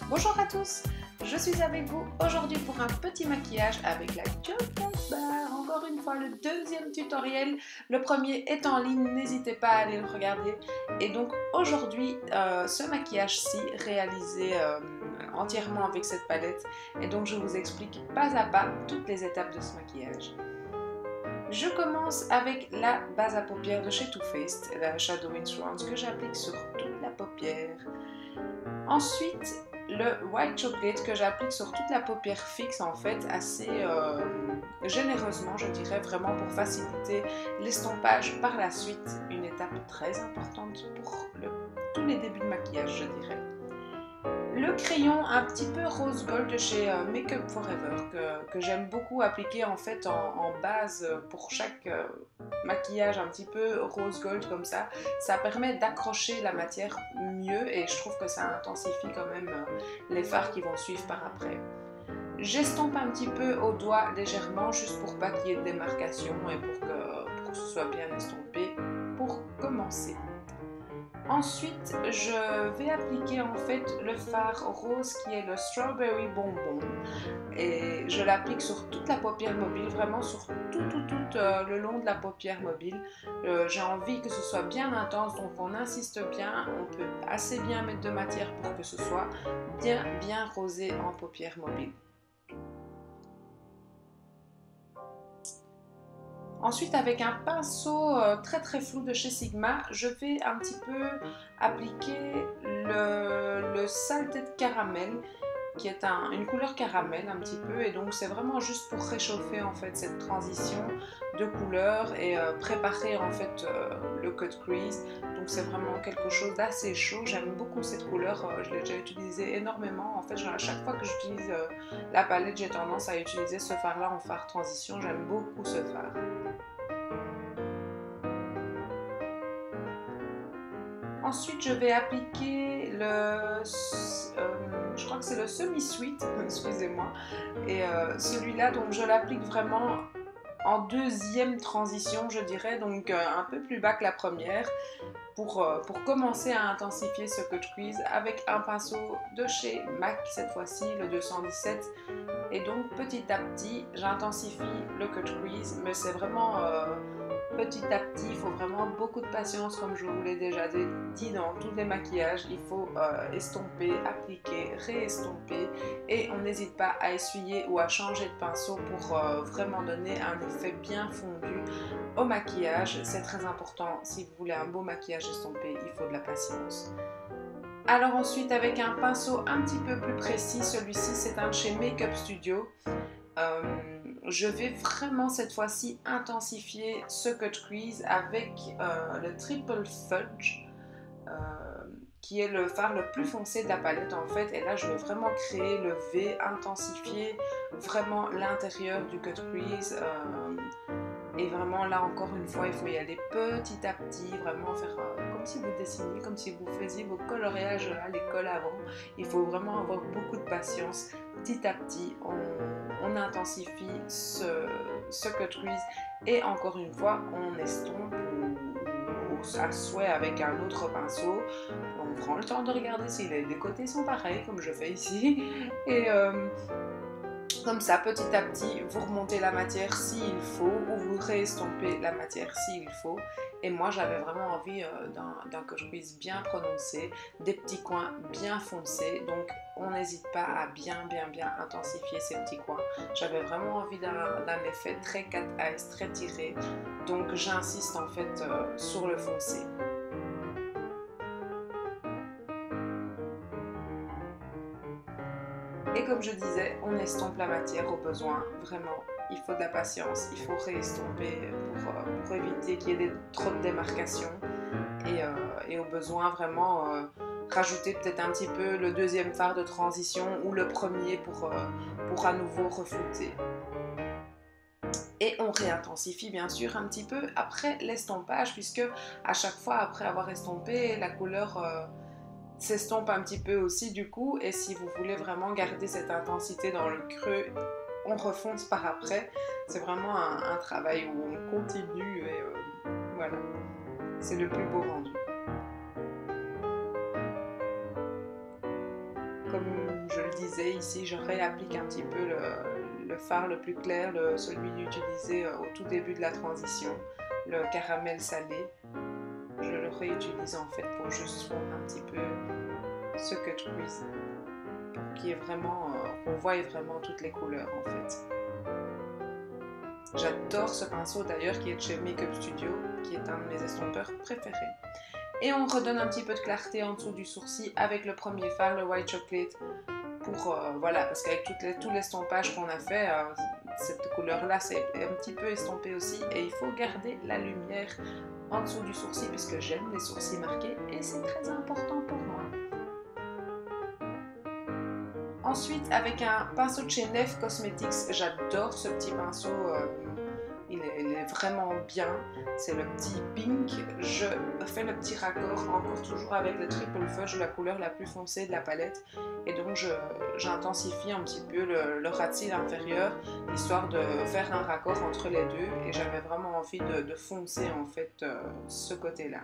Bonjour à tous, je suis avec vous aujourd'hui pour un petit maquillage avec la Chocolate Bar. Encore une fois, le deuxième tutoriel. Le premier est en ligne, n'hésitez pas à aller le regarder. Et donc aujourd'hui, ce maquillage-ci, réalisé entièrement avec cette palette. Et donc je vous explique pas à pas toutes les étapes de ce maquillage. Je commence avec la base à paupières de chez Too Faced, la Shadow Insurance, que j'applique sur toute la paupière. Ensuite, le White Chocolate que j'applique sur toute la paupière fixe, en fait, assez généreusement, je dirais, vraiment pour faciliter l'estompage par la suite. Une étape très importante pour tous les débuts de maquillage, je dirais. Le crayon un petit peu rose gold de chez Make Up Forever que j'aime beaucoup appliquer en fait en base pour chaque maquillage un petit peu rose gold comme ça. Ça permet d'accrocher la matière mieux et je trouve que ça intensifie quand même les fards qui vont suivre par après. J'estompe un petit peu au doigt légèrement juste pour pas qu'il y ait de démarcation et pour que ce soit bien estompé pour commencer. Ensuite, je vais appliquer en fait le fard rose qui est le Strawberry Bonbon et je l'applique sur toute la paupière mobile, vraiment sur tout le long de la paupière mobile. J'ai envie que ce soit bien intense, donc on insiste bien, on peut assez bien mettre de matière pour que ce soit bien rosé en paupière mobile. Ensuite, avec un pinceau très flou de chez Sigma, je vais un petit peu appliquer le Salted Caramel, qui est une couleur caramel un petit peu, et donc c'est vraiment juste pour réchauffer en fait cette transition de couleur et préparer en fait le cut crease. Donc c'est vraiment quelque chose d'assez chaud. J'aime beaucoup cette couleur, je l'ai déjà utilisée énormément. En fait, à chaque fois que j'utilise la palette, j'ai tendance à utiliser ce fard là en fard transition. J'aime beaucoup ce fard. Ensuite, je vais appliquer je crois que c'est le semi-sweet, excusez-moi. Et celui-là, donc je l'applique vraiment en deuxième transition, je dirais, donc un peu plus bas que la première, pour commencer à intensifier ce cut crease avec un pinceau de chez MAC, cette fois-ci, le 217. Et donc petit à petit, j'intensifie le cut crease, mais c'est vraiment petit à petit. Il faut vraiment beaucoup de patience, comme je vous l'ai déjà dit dans tous les maquillages. Il faut estomper, appliquer, réestomper, et on n'hésite pas à essuyer ou à changer de pinceau pour vraiment donner un effet bien fondu au maquillage. C'est très important. Si vous voulez un beau maquillage estompé, il faut de la patience. Alors ensuite, avec un pinceau un petit peu plus précis, celui-ci c'est un de chez Make Up Studio. Je vais vraiment cette fois-ci intensifier ce cut crease avec le Triple Fudge, qui est le fard le plus foncé de la palette en fait. Et là, je vais vraiment créer le V, intensifier vraiment l'intérieur du cut crease. Et vraiment là encore une fois, il faut y aller petit à petit, vraiment faire comme si vous dessiniez, comme si vous faisiez vos coloriages à l'école avant. Il faut vraiment avoir beaucoup de patience. Petit à petit, on intensifie ce cut crease et encore une fois, on estompe à souhait avec un autre pinceau. On prend le temps de regarder si les côtés sont pareils, comme je fais ici. Et comme ça, petit à petit, vous remontez la matière s'il faut, ou vous réestompez la matière s'il faut. Et moi, j'avais vraiment envie d'un cut crease bien prononcé, des petits coins bien foncés. Donc, on n'hésite pas à bien intensifier ces petits coins. J'avais vraiment envie d'un effet très cat eyes, très tiré. Donc, j'insiste en fait sur le foncé. Et comme je disais, on estompe la matière au besoin, vraiment. Il faut de la patience, il faut réestomper pour éviter qu'il y ait trop de démarcation. Et au besoin, vraiment rajouter peut-être un petit peu le deuxième fard de transition ou le premier pour à nouveau reflouter. Et on réintensifie bien sûr un petit peu après l'estompage, puisque à chaque fois après avoir estompé, la couleur s'estompe un petit peu aussi du coup. Et si vous voulez vraiment garder cette intensité dans le creux, on refonce par après. C'est vraiment un travail où on continue et voilà, c'est le plus beau rendu. Comme disais, ici je réapplique un petit peu le fard le plus clair, celui utilisé au tout début de la transition, le caramel salé. Je le réutilise en fait pour juste fondre un petit peu ce cut crease, pour qu'il y ait vraiment, qu'on voie vraiment toutes les couleurs en fait. J'adore ce pinceau d'ailleurs qui est de chez Makeup Studio, qui est un de mes estompeurs préférés. Et on redonne un petit peu de clarté en dessous du sourcil avec le premier fard, le White Chocolate, pour, voilà, parce qu'avec tout l'estompage qu'on a fait, cette couleur-là c'est un petit peu estompé aussi, et il faut garder la lumière en dessous du sourcil puisque j'aime les sourcils marqués et c'est très important pour moi. Ensuite, avec un pinceau de chez Nef Cosmetics, j'adore ce petit pinceau, il est vraiment bien, c'est le petit pink. Je fais le petit raccord encore toujours avec le Triple Fudge, la couleur la plus foncée de la palette, et donc j'intensifie un petit peu le ras de cils inférieur, histoire de faire un raccord entre les deux, et j'avais vraiment envie de foncer en fait ce côté-là.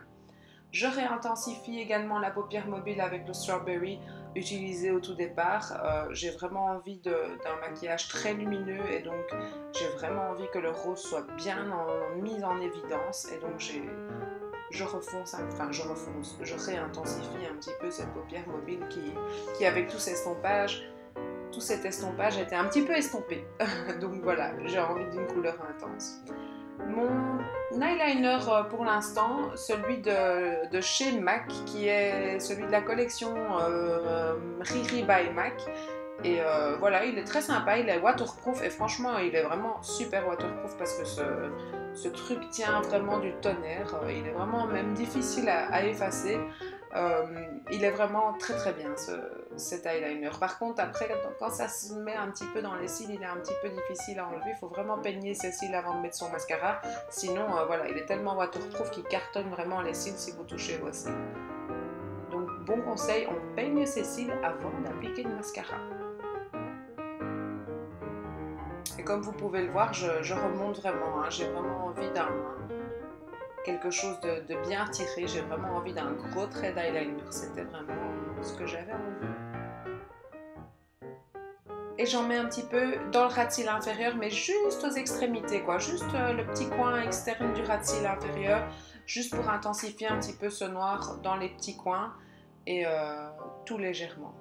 Je réintensifie également la paupière mobile avec le Strawberry utilisé au tout départ. J'ai vraiment envie d'un maquillage très lumineux et donc j'ai vraiment envie que le rose soit bien mis en évidence, et donc je réintensifie un petit peu cette paupière mobile qui avec tout cet estompage était un petit peu estompé. Donc voilà, j'ai envie d'une couleur intense. Mon eyeliner pour l'instant, celui de chez MAC, qui est celui de la collection Riri by MAC. Et voilà, il est très sympa, il est waterproof et franchement il est vraiment super waterproof parce que ce truc tient vraiment du tonnerre. Il est vraiment même difficile à effacer. Il est vraiment très très bien cet eyeliner. Par contre après quand ça se met un petit peu dans les cils, il est un petit peu difficile à enlever. Il faut vraiment peigner ses cils avant de mettre son mascara. Sinon voilà, il est tellement waterproof qu'il cartonne vraiment les cils si vous touchez vos cils. Donc bon conseil, on peigne ses cils avant d'appliquer le mascara. Et comme vous pouvez le voir, je remonte vraiment, hein. J'ai vraiment envie d'un quelque chose de bien tiré, j'ai vraiment envie d'un gros trait d'eyeliner, c'était vraiment ce que j'avais envie. Et j'en mets un petit peu dans le ras de cils inférieur, mais juste aux extrémités, quoi, juste le petit coin externe du ras de cils inférieur, juste pour intensifier un petit peu ce noir dans les petits coins, et tout légèrement.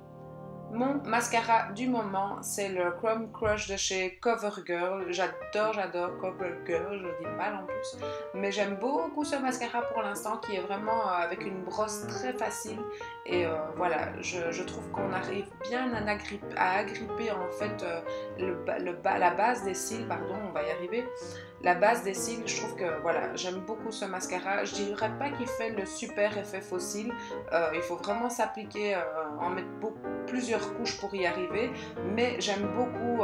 Mon mascara du moment, c'est le Chrome Crush de chez CoverGirl. J'adore CoverGirl, je dis mal en plus. Mais j'aime beaucoup ce mascara pour l'instant qui est vraiment avec une brosse très facile. Et voilà, je trouve qu'on arrive bien à agripper en fait la base des cils, pardon, on va y arriver. La base des cils, je trouve que voilà, j'aime beaucoup ce mascara. Je dirais pas qu'il fait le super effet faux cils. Il faut vraiment s'appliquer, en mettre plusieurs couches pour y arriver, mais j'aime beaucoup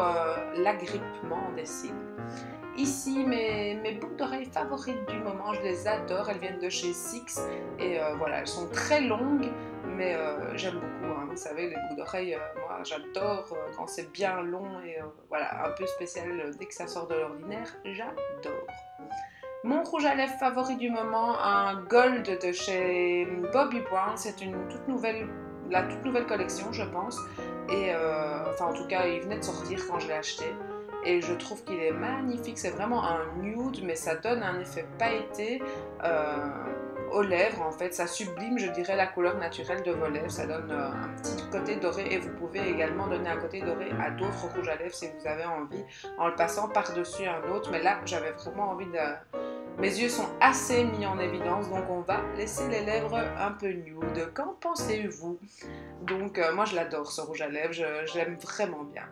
l'agrippement des cils. Ici, mes boucles d'oreilles favorites du moment, je les adore, elles viennent de chez Six et voilà, elles sont très longues, mais j'aime beaucoup, hein. Vous savez, les boucles d'oreilles, moi j'adore quand c'est bien long et voilà, un peu spécial dès que ça sort de l'ordinaire, j'adore. Mon rouge à lèvres favori du moment, un Gold de chez Bobbi Brown, c'est la toute nouvelle collection je pense, et enfin en tout cas il venait de sortir quand je l'ai acheté, et je trouve qu'il est magnifique, c'est vraiment un nude mais ça donne un effet pailleté aux lèvres en fait, ça sublime je dirais la couleur naturelle de vos lèvres, ça donne un petit côté doré, et vous pouvez également donner un côté doré à d'autres rouges à lèvres si vous avez envie, en le passant par-dessus un autre, mais là j'avais vraiment envie de... Mes yeux sont assez mis en évidence, donc on va laisser les lèvres un peu nude. Qu'en pensez-vous? Donc moi je l'adore ce rouge à lèvres, je l'aime vraiment bien.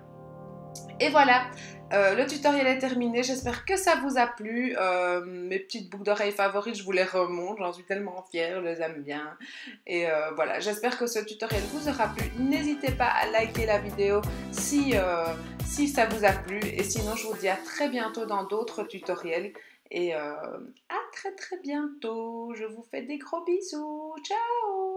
Et voilà, le tutoriel est terminé, j'espère que ça vous a plu. Mes petites boucles d'oreilles favorites, je vous les remonte, j'en suis tellement fière, je les aime bien. Et voilà, j'espère que ce tutoriel vous aura plu. N'hésitez pas à liker la vidéo si ça vous a plu. Et sinon, je vous dis à très bientôt dans d'autres tutoriels. Et à très bientôt. Je vous fais des gros bisous. Ciao!